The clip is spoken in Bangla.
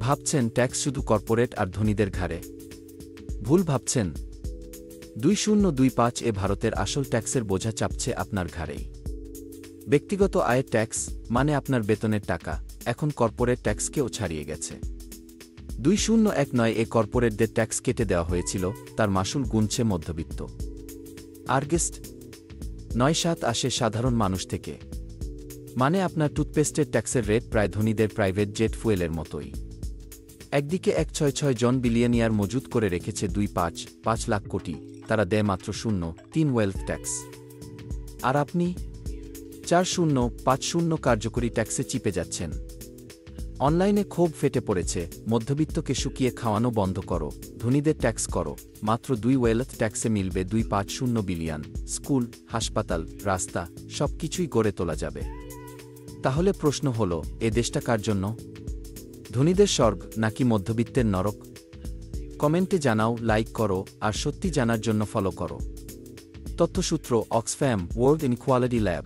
ভাবছেন ট্যাক্স শুধু কর্পোরেট আর ধনীদের ঘাড়ে? ভুল ভাবছেন। 2025 ভারতের আসল ট্যাক্সের বোঝা চাপছে আপনার ঘাড়েই। ব্যক্তিগত আয়ের ট্যাক্স মানে আপনার বেতনের টাকা এখন কর্পোরেট ট্যাক্সকেও ছাড়িয়ে গেছে। 2019 কর্পোরেটদের ট্যাক্স কেটে দেওয়া হয়েছিল, তার মাসুল গুনছে মধ্যবিত্ত। আগস্ট 9-7 আসে সাধারণ মানুষ থেকে। মানে আপনার টুথপেস্টের ট্যাক্সের রেট প্রায় ধনীদের প্রাইভেট জেট ফুয়েলের মতোই। একদিকে 166 জন বিলিয়নিয়ার মজুত করে রেখেছে 2.5 লাখ কোটি, তারা দেয় মাত্র 0.3 ওয়েলথ ট্যাক্স। আর আপনি 4050 কার্যকরী ট্যাক্সে চিপে যাচ্ছেন। অনলাইনে ক্ষোভ ফেটে পড়েছে, মধ্যবিত্তকে শুকিয়ে খাওয়ানো বন্ধ করো, ধনীদের ট্যাক্স করো। মাত্র 2 ওয়েলথ ট্যাক্সে মিলবে 250 বিলিয়ন। স্কুল, হাসপাতাল, রাস্তা সবকিছুই গড়ে তোলা যাবে। তাহলে প্রশ্ন হলো, এ দেশটা কার জন্য? ধনীদের স্বর্গ নাকি মধ্যবিত্তের নরক? কমেন্টে জানাও, লাইক করো, আর সত্যি জানার জন্য ফলো করো। তথ্যসূত্র অক্সফ্যাম, ওয়ার্ল্ড ইনইকুয়ালিটি ল্যাব।